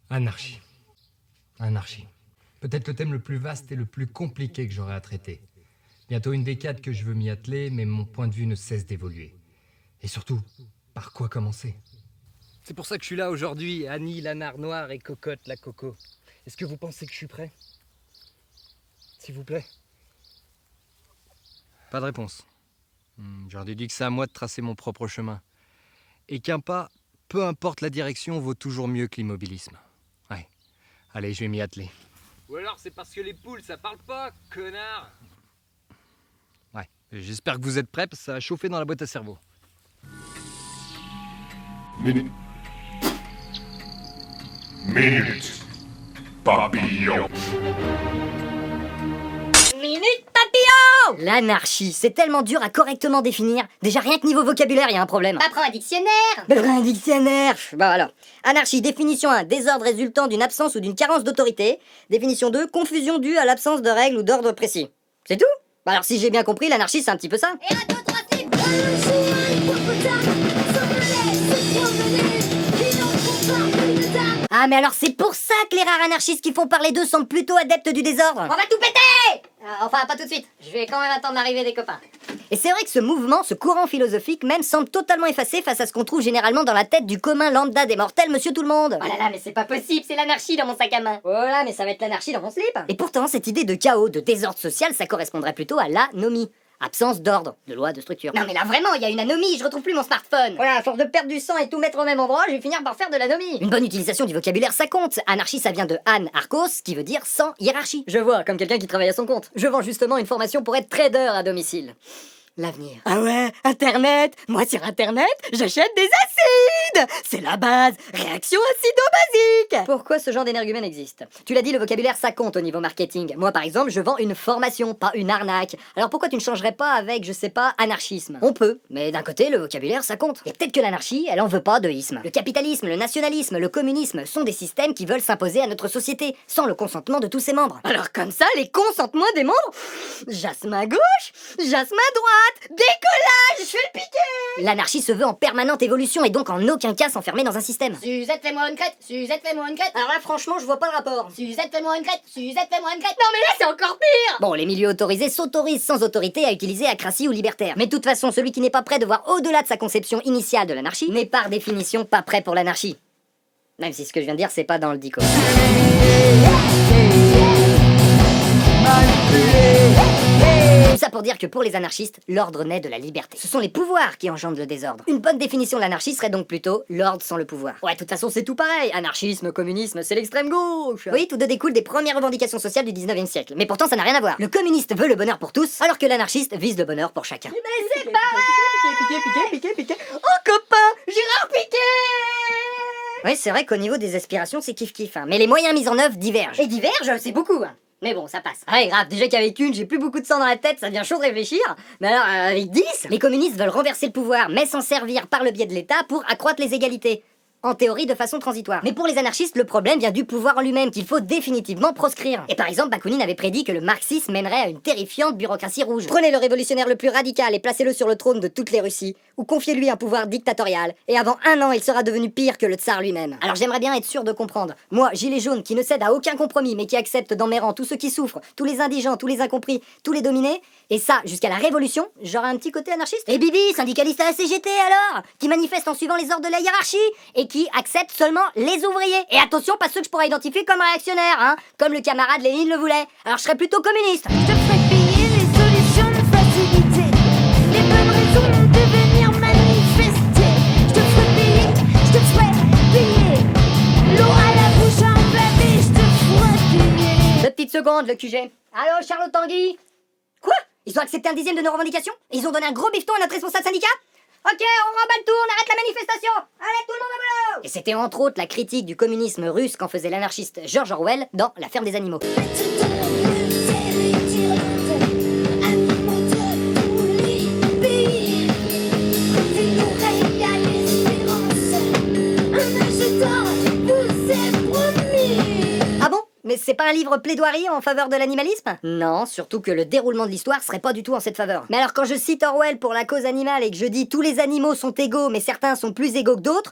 Anarchie. Anarchie. Peut-être le thème le plus vaste et le plus compliqué que j'aurai à traiter. Bientôt une décade que je veux m'y atteler, mais mon point de vue ne cesse d'évoluer. Et surtout, par quoi commencer? C'est pour ça que je suis là aujourd'hui, Annie, l'anard noir et Cocotte, la coco. Est-ce que vous pensez que je suis prêt? S'il vous plaît. Pas de réponse. J'en déduis que c'est à moi de tracer mon propre chemin. Et qu'un pas, peu importe la direction, vaut toujours mieux que l'immobilisme. Ouais. Allez, je vais m'y atteler. Ou alors c'est parce que les poules, ça parle pas, connard! Ouais, j'espère que vous êtes prêts, parce que ça a chauffé dans la boîte à cerveau. Minute Papillon. Minute papillon! L'anarchie, c'est tellement dur à correctement définir. Déjà rien que niveau vocabulaire, il y a un problème. Apprends un dictionnaire. Un dictionnaire. Bon alors, anarchie, définition 1, désordre résultant d'une absence ou d'une carence d'autorité. Définition 2, confusion due à l'absence de règles ou d'ordre précis. C'est tout? Bah alors si j'ai bien compris, l'anarchie c'est un petit peu ça. Et un, deux, trois, slip. Ah mais alors c'est pour ça que les rares anarchistes qui font parler d'eux semblent plutôt adeptes du désordre. On va tout péter. Enfin, pas tout de suite. Je vais quand même attendre l'arrivée des copains. Et c'est vrai que ce mouvement, ce courant philosophique même, semble totalement effacé face à ce qu'on trouve généralement dans la tête du commun lambda des mortels, monsieur tout le monde. Oh là là, mais c'est pas possible, c'est l'anarchie dans mon sac à main. Oh là, mais ça va être l'anarchie dans mon slip. Et pourtant, cette idée de chaos, de désordre social, ça correspondrait plutôt à l'anomie. Absence d'ordre, de loi, de structure. Non mais là vraiment, il y a une anomie, je retrouve plus mon smartphone. Voilà, à force de perdre du sang et tout mettre au même endroit, je vais finir par faire de l'anomie. Une bonne utilisation du vocabulaire, ça compte. Anarchie, ça vient de anarchos, qui veut dire sans hiérarchie. Je vois, comme quelqu'un qui travaille à son compte. Je vends justement une formation pour être trader à domicile. L'avenir. Ah ouais, Internet. Moi sur Internet, j'achète des acides. C'est la base. Réaction acido-basique. Pourquoi ce genre d'énergumène existe? Tu l'as dit, le vocabulaire ça compte au niveau marketing. Moi par exemple, je vends une formation, pas une arnaque. Alors pourquoi tu ne changerais pas avec, je sais pas, anarchisme? On peut, mais d'un côté, le vocabulaire ça compte. Et peut-être que l'anarchie, elle en veut pas de isme. Le capitalisme, le nationalisme, le communisme sont des systèmes qui veulent s'imposer à notre société, sans le consentement de tous ses membres. Alors comme ça, les consentements des membres? Jasmin à gauche, jasmin à droite. Décollage, je fais le piqué. L'anarchie se veut en permanente évolution et donc en aucun cas s'enfermer dans un système. Suzette, fais-moi une crête. Suzette, fais-moi une crête. Alors là, franchement, je vois pas le rapport. Suzette, fais-moi une crête. Suzette, fais-moi une crête. Non mais là, c'est encore pire. Bon, les milieux autorisés s'autorisent sans autorité à utiliser acratie ou libertaire. Mais de toute façon, celui qui n'est pas prêt de voir au-delà de sa conception initiale de l'anarchie n'est par définition pas prêt pour l'anarchie. Même si ce que je viens de dire, c'est pas dans le dico. Tout ça pour dire que pour les anarchistes, l'ordre naît de la liberté. Ce sont les pouvoirs qui engendrent le désordre. Une bonne définition de l'anarchie serait donc plutôt l'ordre sans le pouvoir. Ouais, de toute façon, c'est tout pareil. Anarchisme, communisme, c'est l'extrême gauche. Oui, tout deux découle des premières revendications sociales du 19e siècle. Mais pourtant, ça n'a rien à voir. Le communiste veut le bonheur pour tous, alors que l'anarchiste vise le bonheur pour chacun. Mais c'est pareil. Piqué. Oh, copain, Gérard Piqué. Oui, c'est vrai qu'au niveau des aspirations, c'est kiff-kiff, hein. Mais les moyens mis en œuvre divergent. Et divergent, c'est beaucoup. Hein. Mais bon, ça passe. Ouais, grave, déjà qu'avec une, j'ai plus beaucoup de sang dans la tête, ça devient chaud de réfléchir. Mais alors, avec 10, les communistes veulent renverser le pouvoir, mais s'en servir par le biais de l'État pour accroître les égalités. En théorie, de façon transitoire. Mais pour les anarchistes, le problème vient du pouvoir en lui-même, qu'il faut définitivement proscrire. Et par exemple, Bakounine avait prédit que le marxisme mènerait à une terrifiante bureaucratie rouge. Prenez le révolutionnaire le plus radical et placez-le sur le trône de toutes les Russies, ou confiez-lui un pouvoir dictatorial, et avant un an, il sera devenu pire que le tsar lui-même. Alors j'aimerais bien être sûr de comprendre. Moi, gilet jaune, qui ne cède à aucun compromis, mais qui accepte dans mes rangs tous ceux qui souffrent, tous les indigents, tous les incompris, tous les dominés, et ça, jusqu'à la révolution, j'aurais un petit côté anarchiste. Et Bibi, syndicaliste à la CGT alors, qui manifeste en suivant les ordres de la hiérarchie, et qui accepte seulement les ouvriers. Et attention, pas ceux que je pourrais identifier comme réactionnaires, hein, comme le camarade Lénine le voulait. Alors je serais plutôt communiste. Je te ferai payer les solutions de facilité, les bonnes raisons de venir manifester. Je te ferai payer l'eau à la bouche enflammée, je te ferai payer. 2 petites secondes, le QG. Allô, Charlotte Tanguy? Quoi? Ils ont accepté 1/10 de nos revendications? Et ils ont donné un gros bifton à notre responsable syndicat? Ok, on remballe tout, on arrête la manifestation. Allez, tout le monde au boulot. Et c'était entre autres la critique du communisme russe qu'en faisait l'anarchiste George Orwell dans La ferme des animaux. Ah bon? Mais c'est pas un livre plaidoirie en faveur de l'animalisme? Non, surtout que le déroulement de l'histoire serait pas du tout en cette faveur. Mais alors quand je cite Orwell pour la cause animale et que je dis tous les animaux sont égaux mais certains sont plus égaux que d'autres,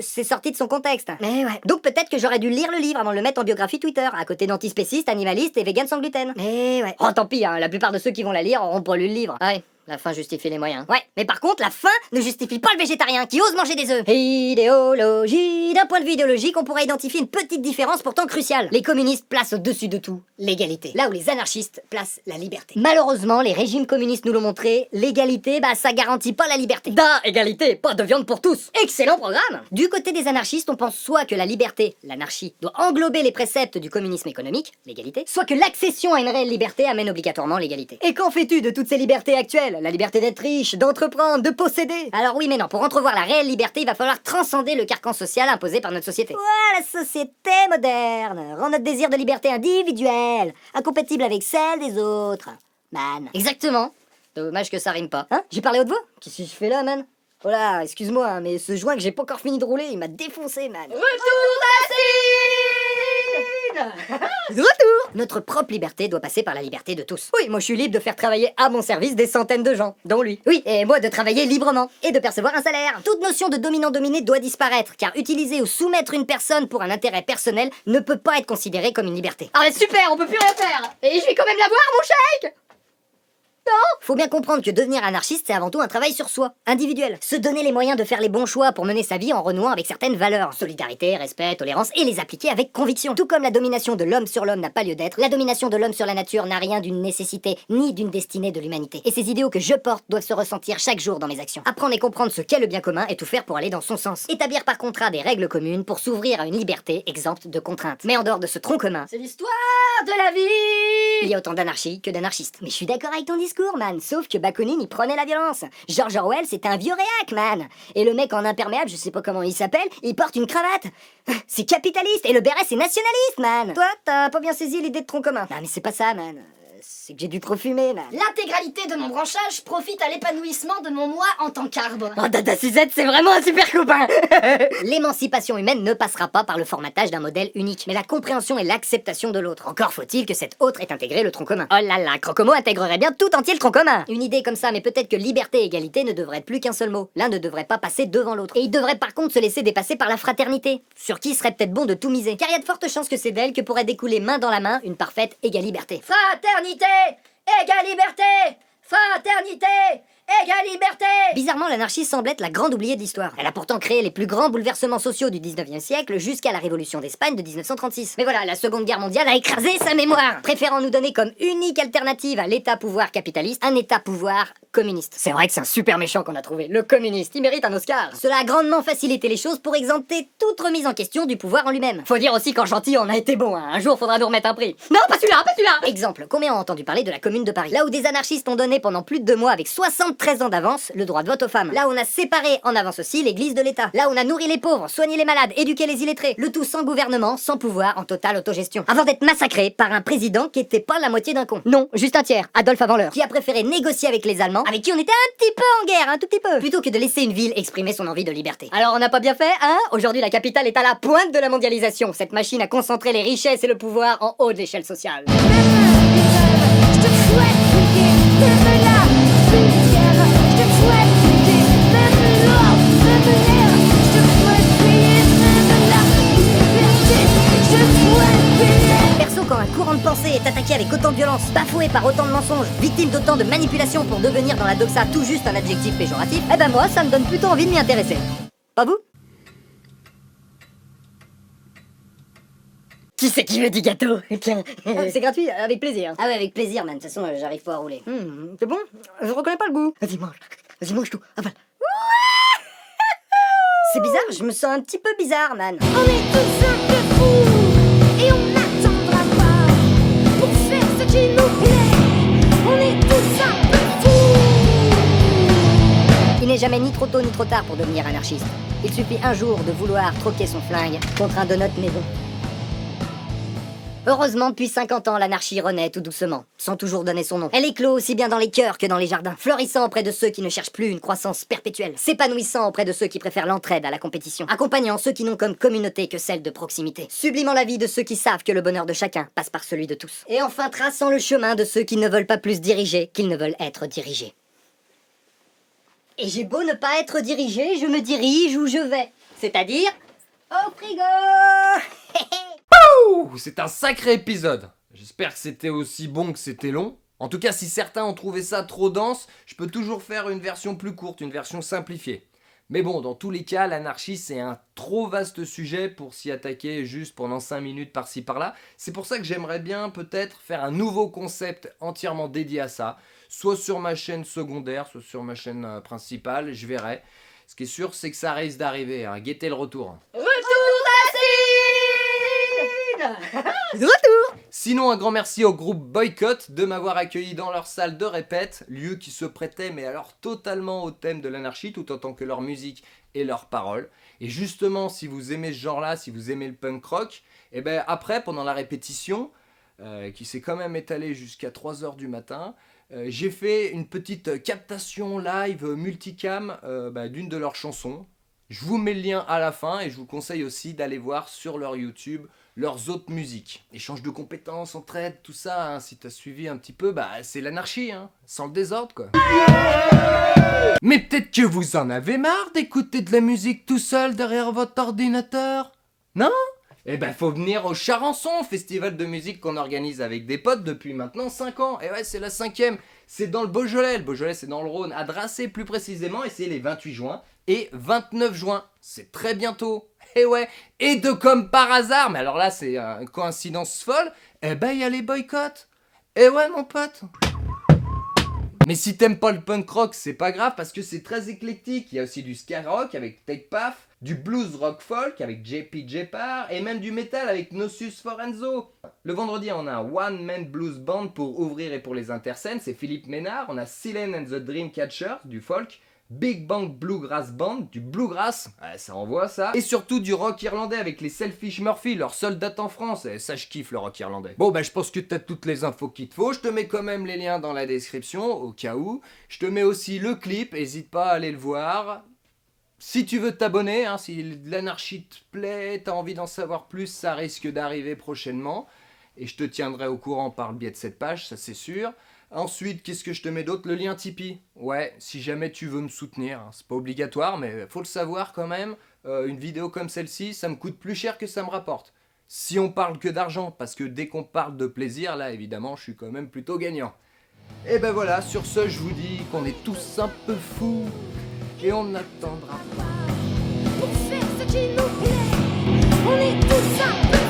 c'est sorti de son contexte. Mais ouais. Donc peut-être que j'aurais dû lire le livre avant de le mettre en biographie Twitter, à côté d'antispécistes, animalistes et vegan sans gluten. Mais ouais. Oh tant pis, hein, la plupart de ceux qui vont la lire auront pas lu le livre. Ah ouais. La fin justifie les moyens. Ouais, mais par contre, la fin ne justifie pas le végétarien qui ose manger des œufs. Idéologie. D'un point de vue idéologique, on pourrait identifier une petite différence pourtant cruciale. Les communistes placent au-dessus de tout l'égalité, là où les anarchistes placent la liberté. Malheureusement, les régimes communistes nous l'ont montré, l'égalité, ça garantit pas la liberté. Égalité, pas de viande pour tous. Excellent programme. Du côté des anarchistes, on pense soit que la liberté, l'anarchie, doit englober les préceptes du communisme économique, l'égalité, soit que l'accession à une réelle liberté amène obligatoirement l'égalité. Et qu'en fais-tu de toutes ces libertés actuelles? La liberté d'être riche, d'entreprendre, de posséder. Alors oui mais non, pour entrevoir la réelle liberté, il va falloir transcender le carcan social imposé par notre société. Ouais, la société moderne rend notre désir de liberté individuelle, incompatible avec celle des autres. Man. Exactement. Dommage que ça rime pas. Hein? J'ai parlé haute voix? Qu'est-ce que je fais là, man? Oh là, excuse-moi, hein, mais ce joint que j'ai pas encore fini de rouler, il m'a défoncé, man. De retour! Notre propre liberté doit passer par la liberté de tous. Oui, moi je suis libre de faire travailler à mon service des centaines de gens, dont lui. Oui, et moi de travailler librement et de percevoir un salaire. Toute notion de dominant-dominé doit disparaître, car utiliser ou soumettre une personne pour un intérêt personnel ne peut pas être considéré comme une liberté. Ah mais super, on peut plus rien faire. Et je vais quand même l'avoir, mon chèque. Faut bien comprendre que devenir anarchiste, c'est avant tout un travail sur soi, individuel. Se donner les moyens de faire les bons choix pour mener sa vie en renouant avec certaines valeurs. Solidarité, respect, tolérance, et les appliquer avec conviction. Tout comme la domination de l'homme sur l'homme n'a pas lieu d'être, la domination de l'homme sur la nature n'a rien d'une nécessité, ni d'une destinée de l'humanité. Et ces idéaux que je porte doivent se ressentir chaque jour dans mes actions. Apprendre et comprendre ce qu'est le bien commun et tout faire pour aller dans son sens. Établir par contrat des règles communes pour s'ouvrir à une liberté exempte de contraintes. Mais en dehors de ce tronc commun, C'est l'histoire de la vie. il y a autant d'anarchie que d'anarchistes. Mais je suis d'accord avec ton discours, man. Sauf que Bakounine, il prenait la violence. George Orwell, c'était un vieux réac, man. Et le mec en imperméable, je sais pas comment il s'appelle, il porte une cravate. C'est capitaliste. Et le béret, c'est nationaliste, man. Toi, t'as pas bien saisi l'idée de tronc commun. Non, mais c'est pas ça, man. C'est que j'ai dû trop fumer, man. L'intégralité de mon branchage profite à l'épanouissement de mon moi en tant qu'arbre. Oh, Dada Suzette, c'est vraiment un super copain. L'émancipation humaine ne passera pas par le formatage d'un modèle unique, mais la compréhension et l'acceptation de l'autre. Encore faut-il que cet autre ait intégré le tronc commun. Oh là là, Crocomo intégrerait bien tout entier le tronc commun. Une idée comme ça, mais peut-être que liberté et égalité ne devraient être plus qu'un seul mot. L'un ne devrait pas passer devant l'autre. Et il devrait par contre se laisser dépasser par la fraternité, sur qui il serait peut-être bon de tout miser. Car il y a de fortes chances que c'est d'elle que pourrait découler main dans la main une parfaite égalité. Fraternité, égale liberté. Fraternité, égale liberté. Bizarrement, l'anarchie semble être la grande oubliée de l'histoire. Elle a pourtant créé les plus grands bouleversements sociaux du 19e siècle jusqu'à la Révolution d'Espagne de 1936. Mais voilà, la Seconde Guerre mondiale a écrasé sa mémoire, préférant nous donner comme unique alternative à l'État-pouvoir capitaliste un État-pouvoir communiste. C'est vrai que c'est un super méchant qu'on a trouvé, le communiste, il mérite un Oscar. Cela a grandement facilité les choses pour exempter toute remise en question du pouvoir en lui-même. Faut dire aussi qu'en gentil, on a été bon, hein. Un jour faudra nous remettre un prix. Non, pas celui-là, pas celui-là. Exemple, combien ont entendu parler de la Commune de Paris? Là où des anarchistes ont donné pendant plus de 2 mois avec 73 ans d'avance le droit de vote aux femmes. Là où on a séparé en avance aussi l'église de l'État. Là où on a nourri les pauvres, soigné les malades, éduqué les illettrés. Le tout sans gouvernement, sans pouvoir, en totale autogestion. Avant d'être massacré par un président qui était pas la moitié d'un con. Non, juste un tiers, Adolphe avant l'heure, qui a préféré négocier avec les Allemands, avec qui on était un petit peu en guerre, un tout petit peu, plutôt que de laisser une ville exprimer son envie de liberté. Alors on n'a pas bien fait, hein? Aujourd'hui la capitale est à la pointe de la mondialisation. Cette machine a concentré les richesses et le pouvoir en haut de l'échelle sociale. Je te souhaite briller, même la lumière. Je te souhaite briller, même l'or, même l'air. Je te souhaite briller, même la liberté. Je te souhaite briller. Perso, quand un courant de pensée est attaqué avec autant de violence, bafoué par autant de mensonges, victime d'autant de manipulations pour devenir dans la doxa tout juste un adjectif péjoratif, eh ben moi, ça me donne plutôt envie de m'y intéresser. Pas vous? Qui c'est qui veut du gâteau? Tiens. C'est gratuit, avec plaisir. Ah ouais, avec plaisir, man. De toute façon, j'arrive pas à rouler. C'est bon? Je reconnais pas le goût. Vas-y, mange. Vas-y, mange tout. Ah, voilà. C'est bizarre, je me sens un petit peu bizarre, man. On est tous un peu fous et on n'attendra pas pour faire ce qui nous plaît. On est tous un peu fous. Il n'est jamais ni trop tôt ni trop tard pour devenir anarchiste. Il suffit un jour de vouloir troquer son flingue contre un donut maison. Heureusement, depuis 50 ans, l'anarchie renaît tout doucement, sans toujours donner son nom. Elle éclot aussi bien dans les cœurs que dans les jardins, fleurissant auprès de ceux qui ne cherchent plus une croissance perpétuelle, s'épanouissant auprès de ceux qui préfèrent l'entraide à la compétition, accompagnant ceux qui n'ont comme communauté que celle de proximité, sublimant la vie de ceux qui savent que le bonheur de chacun passe par celui de tous, et enfin traçant le chemin de ceux qui ne veulent pas plus diriger qu'ils ne veulent être dirigés. Et j'ai beau ne pas être dirigé, je me dirige où je vais. C'est-à-dire au frigo. Ouh, c'est un sacré épisode. J'espère que c'était aussi bon que c'était long. En tout cas, si certains ont trouvé ça trop dense, je peux toujours faire une version plus courte, une version simplifiée. Mais bon, dans tous les cas, l'anarchie, c'est un trop vaste sujet pour s'y attaquer juste pendant 5 minutes par-ci par-là. C'est pour ça que j'aimerais bien peut-être faire un nouveau concept entièrement dédié à ça, soit sur ma chaîne secondaire, soit sur ma chaîne principale, je verrai. Ce qui est sûr, c'est que ça risque d'arriver, hein. Guettez le retour. De retour. Sinon, un grand merci au groupe Boycott de m'avoir accueilli dans leur salle de répète, lieu qui se prêtait mais alors totalement au thème de l'anarchie, tout autant que leur musique et leurs paroles. Et justement, si vous aimez ce genre-là, si vous aimez le punk rock, et ben après, pendant la répétition, qui s'est quand même étalée jusqu'à 3h du matin, j'ai fait une petite captation live multicam d'une de leurs chansons. Je vous mets le lien à la fin et je vous conseille aussi d'aller voir sur leur YouTube leurs autres musiques. Échange de compétences, entraide, tout ça, hein, si t'as suivi un petit peu, c'est l'anarchie, hein, sans le désordre quoi. Mais peut-être que vous en avez marre d'écouter de la musique tout seul derrière votre ordinateur, non ? Eh ben faut venir au Charançon, festival de musique qu'on organise avec des potes depuis maintenant 5 ans. Et ouais, c'est la 5e, c'est dans le Beaujolais. Le Beaujolais c'est dans le Rhône, à Dracé plus précisément, et c'est les 28 juin et 29 juin. C'est très bientôt. Et ouais, et de comme par hasard, mais alors là c'est une coïncidence folle, eh ben il y a les boycotts. Et ouais mon pote. Mais si t'aimes pas le punk rock, c'est pas grave parce que c'est très éclectique. Il y a aussi du ska rock avec Take Paf, du blues rock folk avec JP Jepar et même du metal avec Gnosis Forenzo. Le vendredi, on a un one-man blues band pour ouvrir et pour les interscènes, c'est Philippe Ménard. On a Silent and the Dreamcatchers, du folk. Big Bang Bluegrass Band, du bluegrass, ouais, ça envoie ça. Et surtout du rock irlandais avec les Selfish Murphy, leur seule date en France. Et ça, je kiffe le rock irlandais. Bon, je pense que t'as toutes les infos qu'il te faut. Je te mets quand même les liens dans la description, au cas où. Je te mets aussi le clip, n'hésite pas à aller le voir. Si tu veux t'abonner, hein, si l'anarchie te plaît, t'as envie d'en savoir plus, ça risque d'arriver prochainement. Et je te tiendrai au courant par le biais de cette page, ça c'est sûr. Ensuite, qu'est-ce que je te mets d'autre ? Le lien Tipeee. Ouais, si jamais tu veux me soutenir, hein, c'est pas obligatoire, mais faut le savoir quand même. Une vidéo comme celle-ci, ça me coûte plus cher que ça me rapporte. Si on parle que d'argent, parce que dès qu'on parle de plaisir, là évidemment, je suis quand même plutôt gagnant. Et ben voilà, sur ce, je vous dis qu'on est tous un peu fous et on n'attendra pas. Pour faire ce qui nous plaît, on est tous un peu